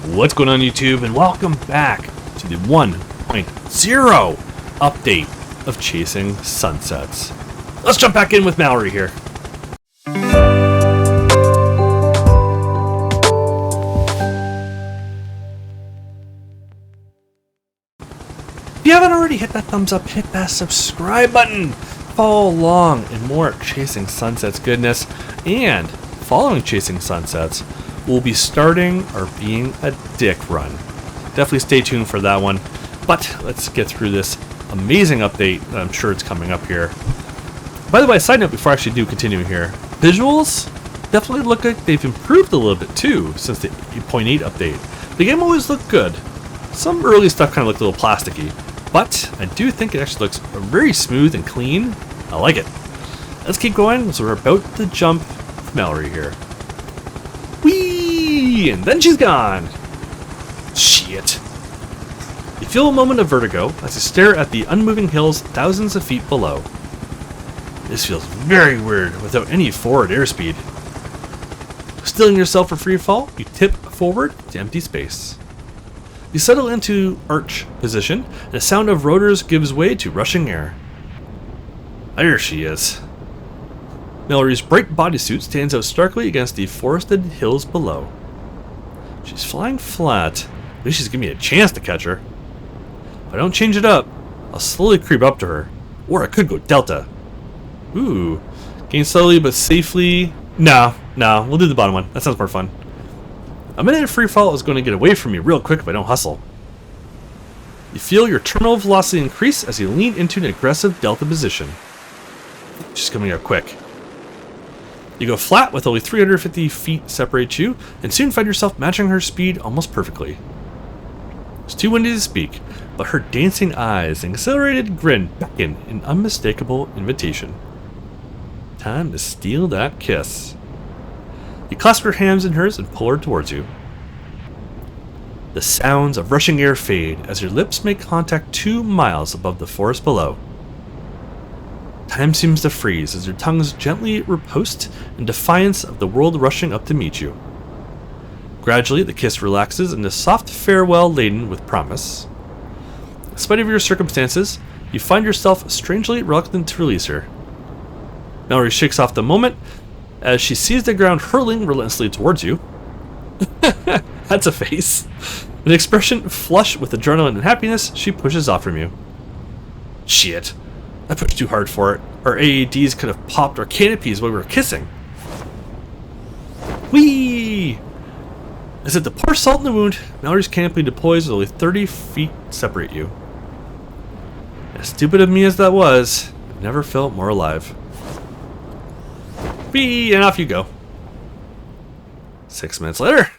What's going on YouTube, and welcome back to the 1.0 update of Chasing Sunsets. Let's jump back in with Mallory here. If you haven't already hit that thumbs up, hit that subscribe button. Follow along in more Chasing Sunsets goodness, and following Chasing Sunsets, we'll be starting our Being a Dick run. Definitely stay tuned for that one. But let's get through this amazing update that I'm sure it's coming up here. By the way, side note before I actually do continue here, visuals definitely look like they've improved a little bit too since the 8.8 update. The game always looked good. Some early stuff kind of looked a little plasticky, but I do think it actually looks very smooth and clean. I like it. Let's keep going, so we're about to jump with Mallory here. Whee! And then she's gone! Shit. You feel a moment of vertigo as you stare at the unmoving hills thousands of feet below. This feels very weird without any forward airspeed. Steeling yourself for free fall, you tip forward to empty space. You settle into arch position, and the sound of rotors gives way to rushing air. There she is. Mallory's bright bodysuit stands out starkly against the forested hills below. She's flying flat. At least she's giving me a chance to catch her. If I don't change it up, I'll slowly creep up to her. Or I could go delta. Ooh. Gain slowly but safely. No, we'll do the bottom one. That sounds more fun. A minute of free fall is going to get away from me real quick if I don't hustle. You feel your terminal velocity increase as you lean into an aggressive delta position. She's coming out quick. You go flat with only 350 feet separate you, and soon find yourself matching her speed almost perfectly. It's too windy to speak, but her dancing eyes and accelerated grin beckon an unmistakable invitation. Time to steal that kiss. You clasp her hands in hers and pull her towards you. The sounds of rushing air fade as your lips make contact 2 miles above the forest below. Time seems to freeze as your tongues gently riposte in defiance of the world rushing up to meet you. Gradually, the kiss relaxes into soft farewell laden with promise. In spite of your circumstances, you find yourself strangely reluctant to release her. Mallory shakes off the moment as she sees the ground hurling relentlessly towards you. That's a face. An expression flush with adrenaline and happiness, she pushes off from you. Shit. I pushed too hard for it. Our AEDs could have popped our canopies while we were kissing. Whee! As if to pour salt in the wound, Mallory's canopy deploys with only 30 feet separate you. As stupid of me as that was, I've never felt more alive. Whee! And off you go. 6 minutes later.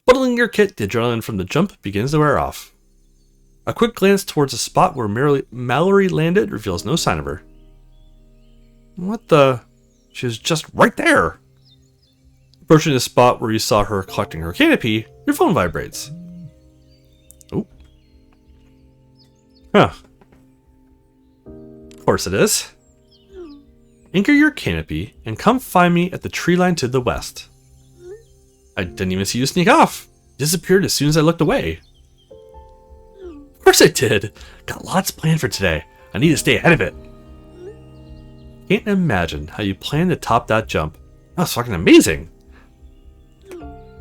Buttling your kit, the adrenaline from the jump begins to wear off. A quick glance towards the spot where Mallory landed reveals no sign of her. What the? She was just right there. Approaching the spot where you saw her collecting her canopy, your phone vibrates. Oh. Huh. Of course it is. Anchor your canopy and come find me at the tree line to the west. I didn't even see you sneak off. You disappeared as soon as I looked away. Of course I did. Got lots planned for today. I need to stay ahead of it. Can't imagine how you plan to top that jump. That was fucking amazing.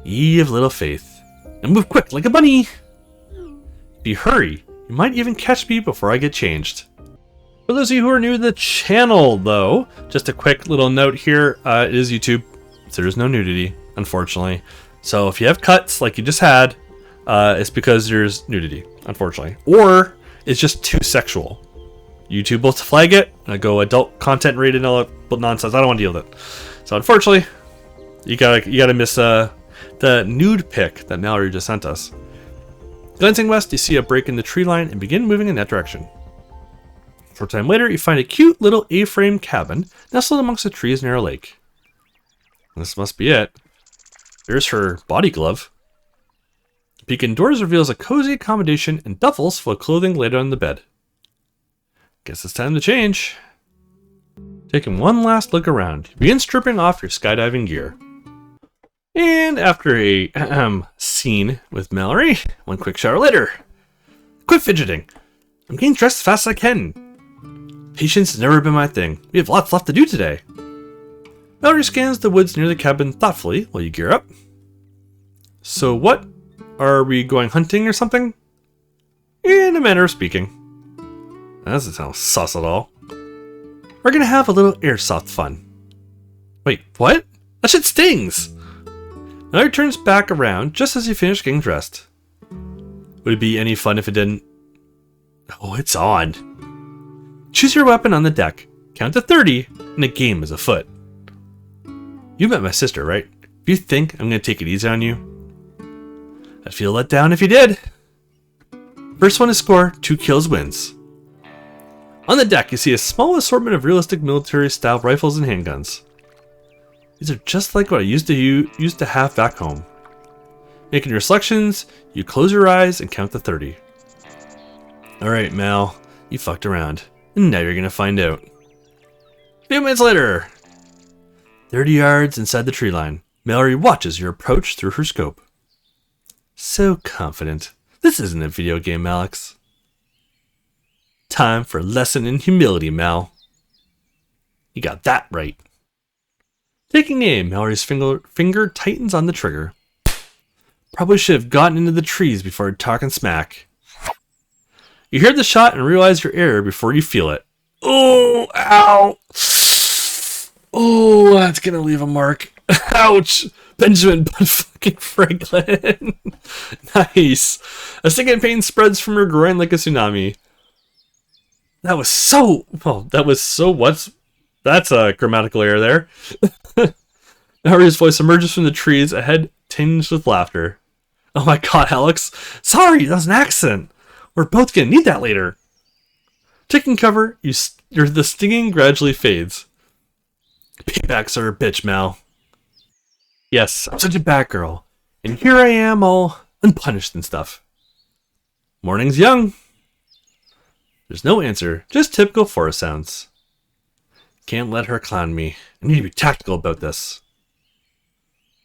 Ye of little faith. And move quick like a bunny. If you hurry, you might even catch me before I get changed. For those of you who are new to the channel, though, just a quick little note here. It is YouTube, so there's no nudity, unfortunately. So if you have cuts like you just had, it's because there's nudity, unfortunately. Or it's just too sexual. YouTube will flag it, and I go adult content rated and all that nonsense. I don't want to deal with it. So unfortunately, you gotta miss the nude pic that Mallory just sent us. Glancing west, you see a break in the tree line and begin moving in that direction. A short time later, you find a cute little A-frame cabin nestled amongst the trees near a lake. This must be it. There's her body glove. The peek indoors reveals a cozy accommodation and duffels full of clothing laid on the bed. Guess it's time to change. Taking one last look around, you begin stripping off your skydiving gear. And after a scene with Mallory, one quick shower later. Quit fidgeting. I'm getting dressed as fast as I can. Patience has never been my thing. We have lots left to do today. Mallory scans the woods near the cabin thoughtfully while you gear up. So what? Are we going hunting or something? In a manner of speaking. That doesn't sound sus at all. We're gonna have a little airsoft fun. Wait, what? That shit stings! Mallory turns back around just as you finish getting dressed. Would it be any fun if it didn't? Oh, it's on. Choose your weapon on the deck, count to 30, and the game is afoot. You met my sister, right? If you think I'm gonna take it easy on you, I'd feel let down if you did. First one to score 2 kills wins. On the deck, you see a small assortment of realistic military-style rifles and handguns. These are just like what I used to have back home. Making your selections, you close your eyes and count to 30. Alright, Mal, you fucked around, and now you're gonna find out. A few minutes later, 30 yards inside the tree line, Mallory watches your approach through her scope. So confident. This isn't a video game, Alex. Time for a lesson in humility, Mal. You got that right. Taking aim, Mallory's finger tightens on the trigger. Probably should have gotten into the trees before talking smack. You hear the shot and realize your error before you feel it. Oh, ow. Oh, that's gonna leave a mark. Ouch. Benjamin fucking Franklin. Nice. A stinging pain spreads from your groin like a tsunami. That was so what's... That's a grammatical error there. Mallory's voice emerges from the trees, a head tinged with laughter. Oh my god, Alex. Sorry, that was an accident. We're both gonna need that later. Taking cover, the stinging gradually fades. Paybacks are a bitch, Mal. Yes, I'm such a bad girl. And here I am, all unpunished and stuff. Morning's young. There's no answer, just typical forest sounds. Can't let her clown me. I need to be tactical about this.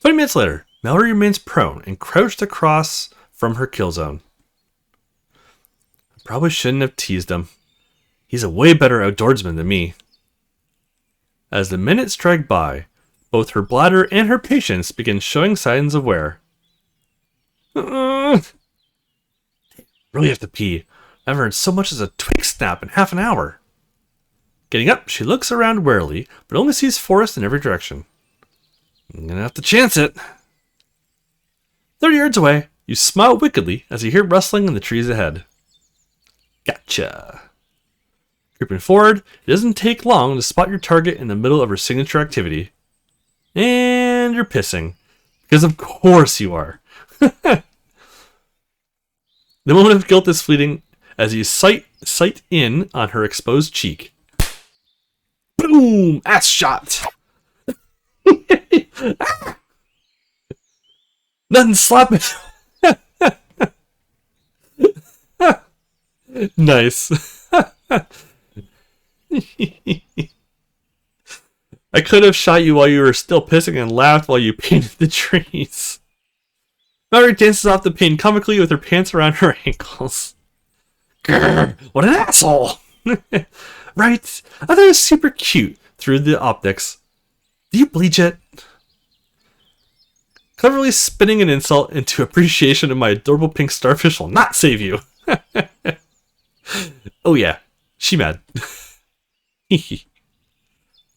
20 minutes later, Mallory remains prone and crouched across from her kill zone. I probably shouldn't have teased him. He's a way better outdoorsman than me. As the minutes drag by, both her bladder and her patience begin showing signs of wear. Really have to pee. I haven't heard so much as a twig snap in half an hour. Getting up, she looks around warily, but only sees forest in every direction. I'm gonna have to chance it. 30 yards away, you smile wickedly as you hear rustling in the trees ahead. Gotcha. Creeping forward, it doesn't take long to spot your target in the middle of her signature activity. And you're pissing. Because of course you are. The moment of guilt is fleeting as you sight in on her exposed cheek. Boom! Ass shot! Nothing slapping. Nice. I could have shot you while you were still pissing and laughed while you painted the trees. Mallory dances off the paint comically with her pants around her ankles. Grr, what an asshole! Right? I thought it was super cute through the optics. Do you bleach it? Cleverly spinning an insult into appreciation of my adorable pink starfish will not save you. Oh yeah, she mad.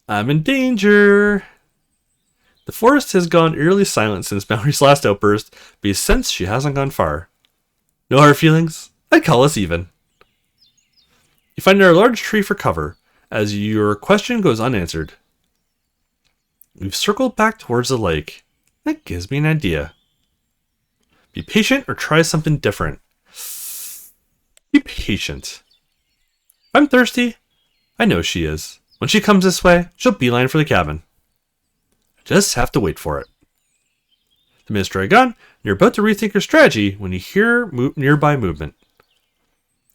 I'm in danger. The forest has gone eerily silent since Mallory's last outburst, but you sense she hasn't gone far. No hard feelings? I'd call us even. You find a large tree for cover, as your question goes unanswered. We've circled back towards the lake. That gives me an idea. Be patient or try something different. Be patient. If I'm thirsty, I know she is. When she comes this way, she'll beeline for the cabin. I just have to wait for it. The minutes drag on, and you're about to rethink your strategy when you hear nearby movement.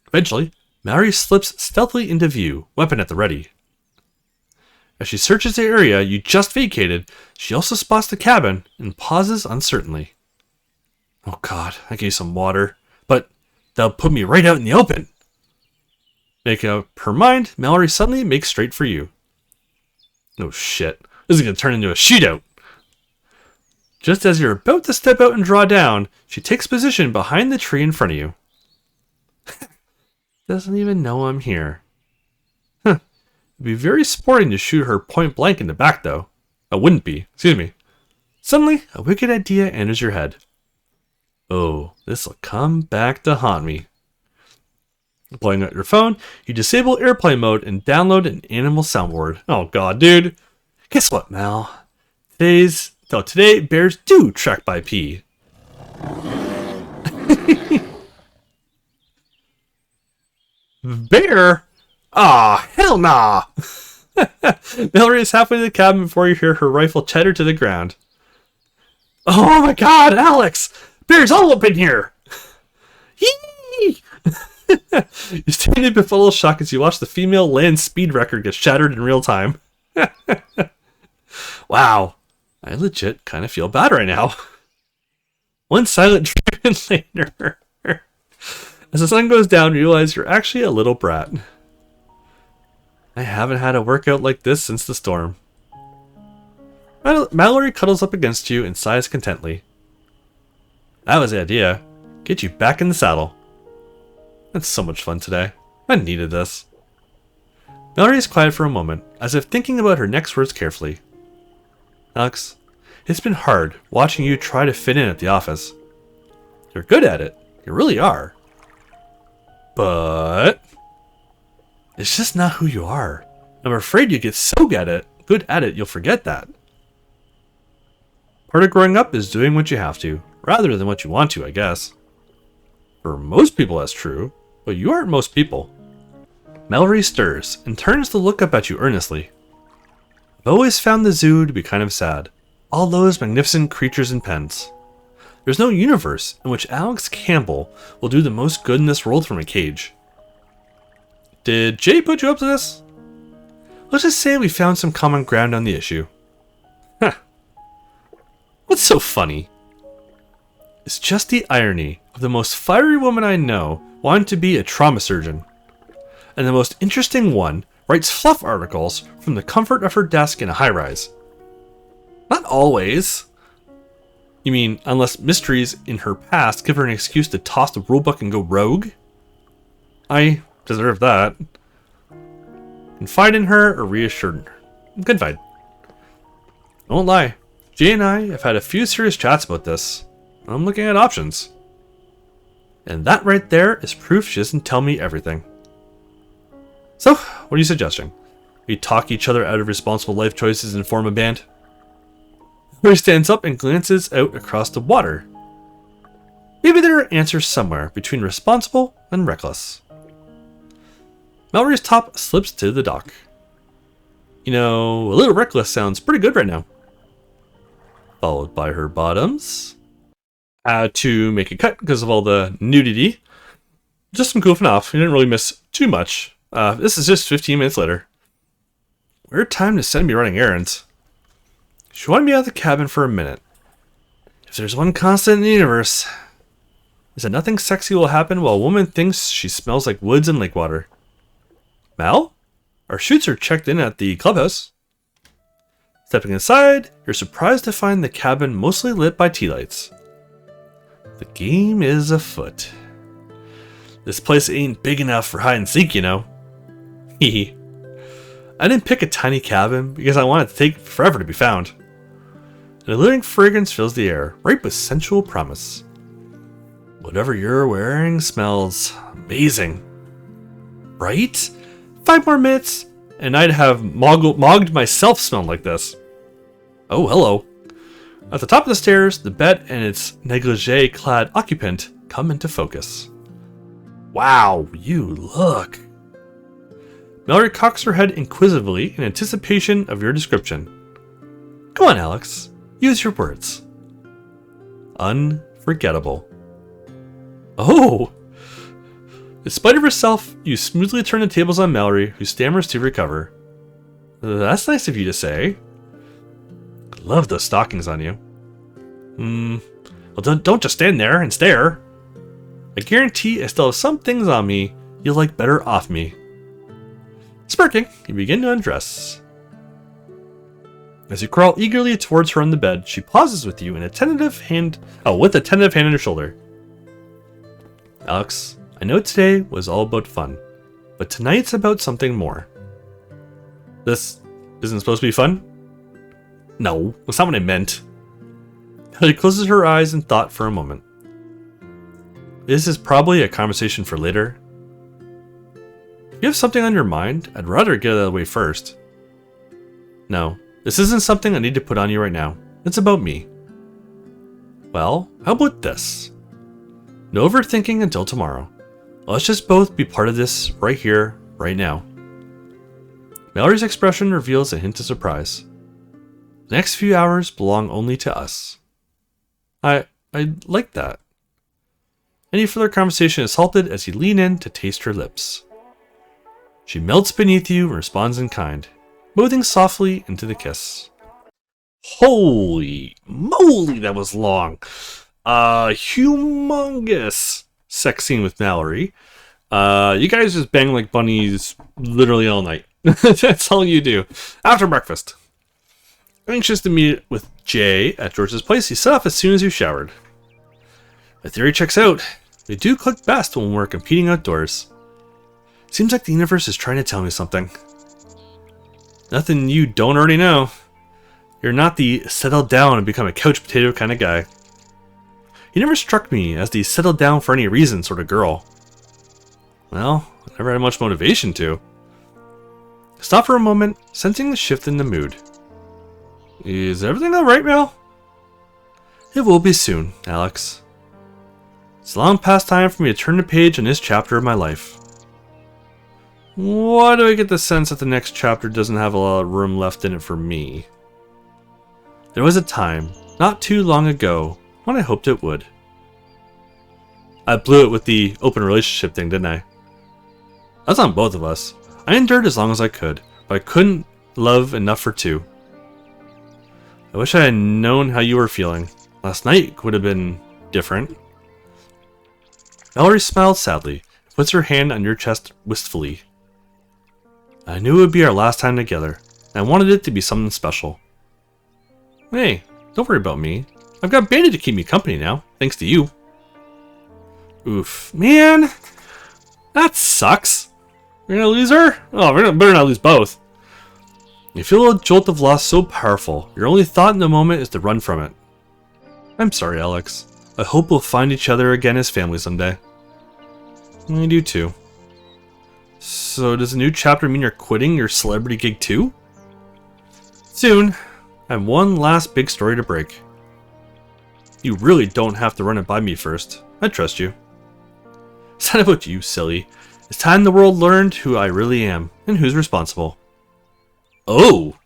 Eventually, Mallory slips stealthily into view, weapon at the ready. As she searches the area you just vacated, she also spots the cabin and pauses uncertainly. Oh god, I gave some water, but they'll put me right out in the open. Making up her mind, Mallory suddenly makes straight for you. Oh shit, this is going to turn into a shootout. Just as you're about to step out and draw down, she takes position behind the tree in front of you. Doesn't even know I'm here. Huh. It'd be very sporting to shoot her point blank in the back, though. Wouldn't be, excuse me. Suddenly, a wicked idea enters your head. Oh, this'll come back to haunt me. Pulling out your phone, you disable airplane mode and download an animal soundboard. Oh god, dude. Guess what, Mal? Today, bears do track by pee. Bear? Ah, hell nah! Mallory is halfway to the cabin before you hear her rifle chatter to the ground. Oh my god, Alex! Bear's all up in here! Yee! You stand in befuddled shock as you watch the female land speed record get shattered in real time. Wow, I legit kind of feel bad right now. One silent treatment later. As the sun goes down, you realize you're actually a little brat. I haven't had a workout like this since the storm. Mallory cuddles up against you and sighs contently. That was the idea. Get you back in the saddle. That's so much fun today. I needed this. Mallory is quiet for a moment, as if thinking about her next words carefully. Alex, it's been hard watching you try to fit in at the office. You're good at it. You really are. But it's just not who you are. I'm afraid you get so good at it you'll forget that. Part of growing up is doing what you have to, rather than what you want to, I guess. For most people that's true, but you aren't most people. Mallory stirs and turns to look up at you earnestly. I've always found the zoo to be kind of sad. All those magnificent creatures in pens. There's no universe in which Alex Campbell will do the most good in this world from a cage. Did Jay put you up to this? Let's just say we found some common ground on the issue. Huh. What's so funny? It's just the irony of the most fiery woman I know wanting to be a trauma surgeon. And the most interesting one writes fluff articles from the comfort of her desk in a high-rise. Not always. You mean, unless mysteries in her past give her an excuse to toss the rulebook and go rogue? I deserve that. Confide in her or reassure her? Confide. I won't lie. Jay and I have had a few serious chats about this. I'm looking at options. And that right there is proof she doesn't tell me everything. So, what are you suggesting? We talk each other out of responsible life choices and form a band? Mallory stands up and glances out across the water. Maybe there are answers somewhere between responsible and reckless. Mallory's top slips to the dock. You know, a little reckless sounds pretty good right now. Followed by her bottoms. Had to make a cut because of all the nudity. Just some goofing off. You didn't really miss too much. This is just 15 minutes later. Weird time to send me running errands. She wanted me out of the cabin for a minute. If there's one constant in the universe, is that nothing sexy will happen while a woman thinks she smells like woods and lake water. Mal? Our chutes are checked in at the clubhouse. Stepping inside, you're surprised to find the cabin mostly lit by tea lights. The game is afoot. This place ain't big enough for hide and seek, you know. Hehe. I didn't pick a tiny cabin because I wanted it to take forever to be found. An alluring fragrance fills the air, ripe with sensual promise. Whatever you're wearing smells amazing. Right? 5 more minutes, and I'd have mogged myself smelling like this. Oh, hello. At the top of the stairs, the bed and its negligee-clad occupant come into focus. Wow, you look. Mallory cocks her head inquisitively in anticipation of your description. Go on, Alex. Use your words. Unforgettable. Oh! In spite of herself, you smoothly turn the tables on Mallory, who stammers to recover. That's nice of you to say. Love those stockings on you. Well, don't just stand there and stare. I guarantee I still have some things on me you'll like better off me. Smirking, you begin to undress. As you crawl eagerly towards her on the bed, she pauses with you with a tentative hand on her shoulder. Alex, I know today was all about fun, but tonight's about something more. This isn't supposed to be fun? No, that's not what I meant. She closes her eyes in thought for a moment. This is probably a conversation for later. If you have something on your mind, I'd rather get it out of the way first. No, this isn't something I need to put on you right now. It's about me. Well, how about this? No overthinking until tomorrow. Let's just both be part of this right here, right now. Mallory's expression reveals a hint of surprise. The next few hours belong only to us. I like that. Any further conversation is halted as you lean in to taste her lips. She melts beneath you and responds in kind, moving softly into the kiss. Holy moly, that was long. Humongous sex scene with Mallory. You guys just bang like bunnies literally all night. That's all you do. After breakfast. Anxious to meet with Jay at George's place, he set off as soon as you showered. My theory checks out. We do click best when we're competing outdoors. Seems like the universe is trying to tell me something. Nothing you don't already know. You're not the settle down and become a couch potato kind of guy. You never struck me as the settle down for any reason sort of girl. Well, I never had much motivation to. Stop for a moment, sensing the shift in the mood. Is everything alright, Mel? It will be soon, Alex. It's long past time for me to turn the page on this chapter of my life. Why do I get the sense that the next chapter doesn't have a lot of room left in it for me? There was a time, not too long ago, when I hoped it would. I blew it with the open relationship thing, didn't I? That's on both of us. I endured as long as I could, but I couldn't love enough for two. I wish I had known how you were feeling. Last night would have been different. Mallory smiled sadly, puts her hand on your chest wistfully. I knew it would be our last time together, and I wanted it to be something special. Hey, don't worry about me. I've got Bandit to keep me company now, thanks to you. Oof, man, that sucks. We're gonna lose her? Oh, better not lose both. You feel a jolt of loss so powerful, your only thought in the moment is to run from it. I'm sorry, Alex. I hope we'll find each other again as family someday. I do too. So does a new chapter mean you're quitting your celebrity gig too? Soon. I have one last big story to break. You really don't have to run it by me first. I trust you. It's not about you, silly. It's time the world learned who I really am, and who's responsible. Oh!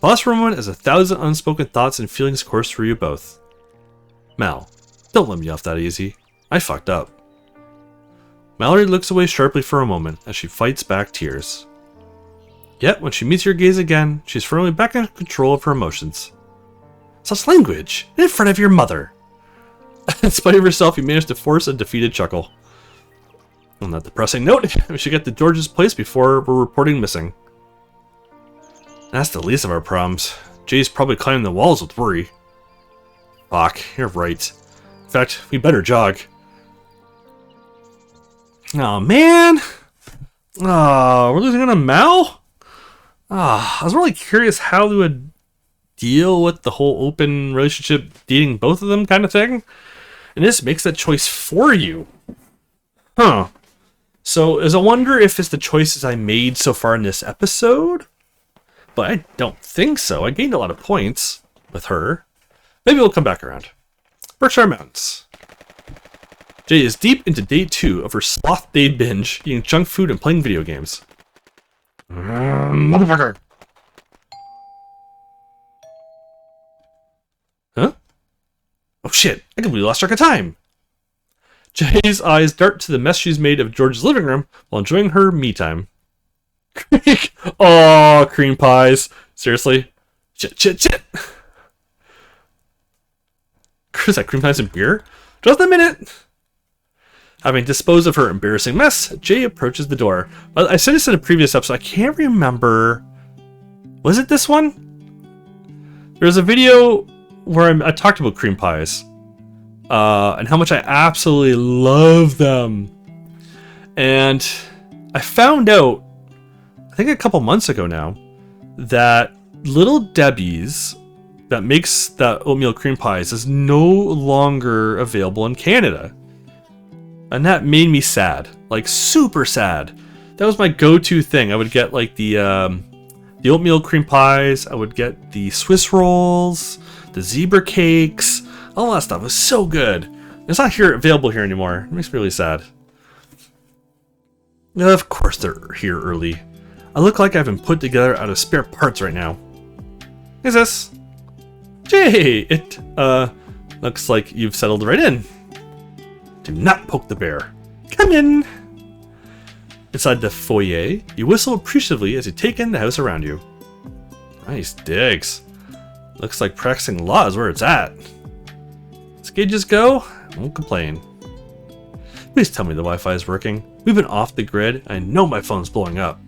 Pause for a moment as 1,000 unspoken thoughts and feelings course through you both. Mal, don't let me off that easy. I fucked up. Mallory looks away sharply for a moment as she fights back tears. Yet, when she meets your gaze again, she's firmly back in control of her emotions. Such language! In front of your mother! In spite of herself, you managed to force a defeated chuckle. On that depressing note, we should get to George's place before we're reporting missing. That's the least of our problems. Jay's probably climbing the walls with worry. Fuck, you're right. In fact, we better jog. Oh man! Oh, we're losing on a Mal? I was really curious how they would deal with the whole open relationship, dating both of them kind of thing. And this makes that choice for you. Huh. So, as I wonder if it's the choices I made so far in this episode? But I don't think so. I gained a lot of points with her. Maybe we'll come back around. Berkshire Mountains. Jay is deep into day 2 of her sloth day binge, eating junk food and playing video games. Motherfucker! Huh? Oh shit, I completely lost track of time! Jay's eyes dart to the mess she's made of George's living room while enjoying her me time. Oh, cream pies. Seriously? Shit. Is that cream pies and beer? Just a minute. Having disposed of her embarrassing mess, Jay approaches the door. But I said this in a previous episode. I can't remember. Was it this one? There was a video where I talked about cream pies. And how much I absolutely love them. And I found out, I think a couple months ago now, that Little Debbie's that makes that oatmeal cream pies is no longer available in Canada. And that made me sad, like super sad. That was my go-to thing. I would get like the oatmeal cream pies. I would get the Swiss rolls, the zebra cakes, all that stuff. It was so good. It's not available here anymore. It makes me really sad. Of course they're here early. I look like I've been put together out of spare parts right now. Who's this? Jay, it looks like you've settled right in. Do not poke the bear. Come in. Inside the foyer, you whistle appreciatively as you take in the house around you. Nice digs. Looks like practicing law is where it's at. As gauges go, I won't complain. Please tell me the Wi-Fi is working. We've been off the grid. I know my phone's blowing up.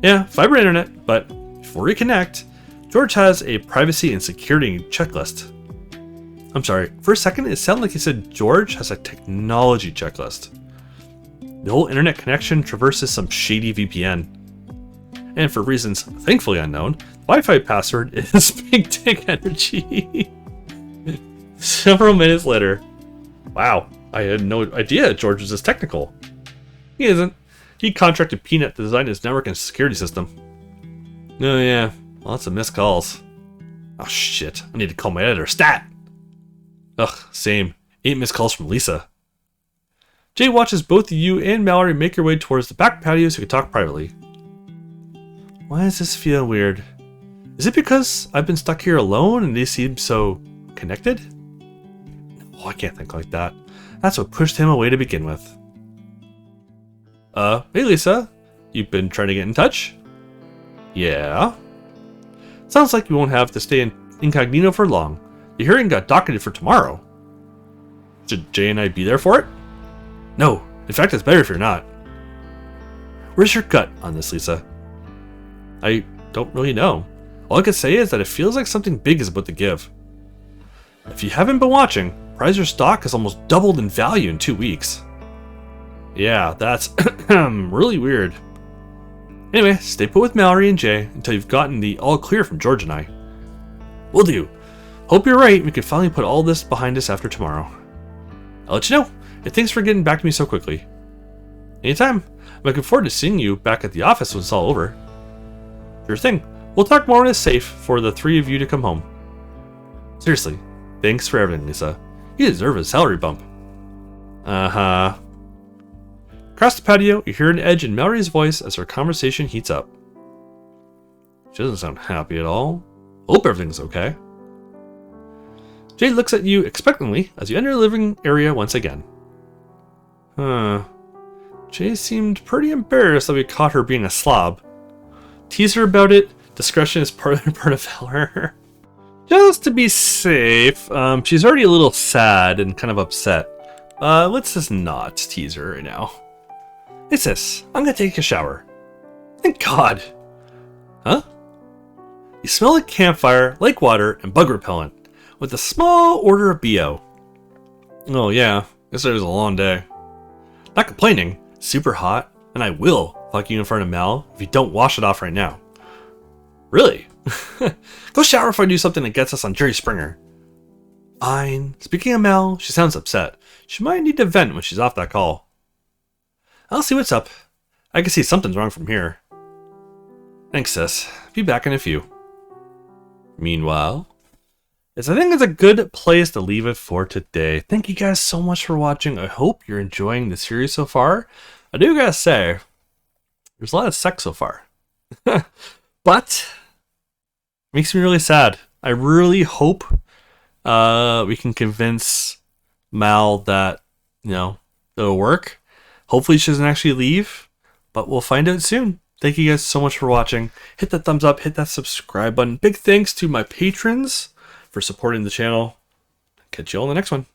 Yeah, fiber internet, but before you connect, George has a privacy and security checklist. I'm sorry, for a second it sounded like he said George has a technology checklist. The whole internet connection traverses some shady VPN. And for reasons thankfully unknown, the Wi-Fi password is Big Dick Energy. Several minutes later. Wow, I had no idea George was this technical. He isn't. He contracted Peanut to design his network and security system. Oh yeah, lots of missed calls. Oh shit, I need to call my editor. Stat! Ugh, same. 8 missed calls from Lisa. Jay watches both you and Mallory make your way towards the back patio so you can talk privately. Why does this feel weird? Is it because I've been stuck here alone and they seem so connected? No, I can't think like that. That's what pushed him away to begin with. Hey Lisa. You've been trying to get in touch? Yeah. Sounds like you won't have to stay incognito for long. The hearing got docketed for tomorrow. Should Jay and I be there for it? No. In fact, it's better if you're not. Where's your gut on this, Lisa? I don't really know. All I can say is that it feels like something big is about to give. If you haven't been watching, Prizer stock has almost doubled in value in 2 weeks. Yeah, that's really weird. Anyway, stay put with Mallory and Jay until you've gotten the all clear from George and I. Will do. Hope you're right, we can finally put all this behind us after tomorrow. I'll let you know, and thanks for getting back to me so quickly. Anytime. I'm looking forward to seeing you back at the office when it's all over. Sure thing. We'll talk more when it's safe for the 3 of you to come home. Seriously, thanks for everything, Lisa. You deserve a salary bump. Uh-huh. Across the patio, you hear an edge in Mallory's voice as her conversation heats up. She doesn't sound happy at all. Hope everything's okay. Jay looks at you expectantly as you enter the living area once again. Huh. Jay seemed pretty embarrassed that we caught her being a slob. Tease her about it. Discretion is part of valor. Just to be safe, she's already a little sad and kind of upset. Let's just not tease her right now. It's this. I'm gonna take a shower. Thank God. Huh? You smell like campfire, lake water, and bug repellent, with a small order of BO. Oh yeah, guess it was a long day. Not complaining. Super hot, and I will fuck you in front of Mal if you don't wash it off right now. Really? Go shower if I do something that gets us on Jerry Springer. Fine. Speaking of Mal, she sounds upset. She might need to vent when she's off that call. I'll see what's up. I can see something's wrong from here. Thanks, sis. Be back in a few. Meanwhile, I think it's a good place to leave it for today. Thank you guys so much for watching. I hope you're enjoying the series so far. I do gotta say, there's a lot of sex so far. But it makes me really sad. I really hope we can convince Mal that, it'll work. Hopefully she doesn't actually leave, but we'll find out soon. Thank you guys so much for watching. Hit that thumbs up, hit that subscribe button. Big thanks to my patrons for supporting the channel. Catch you all in the next one.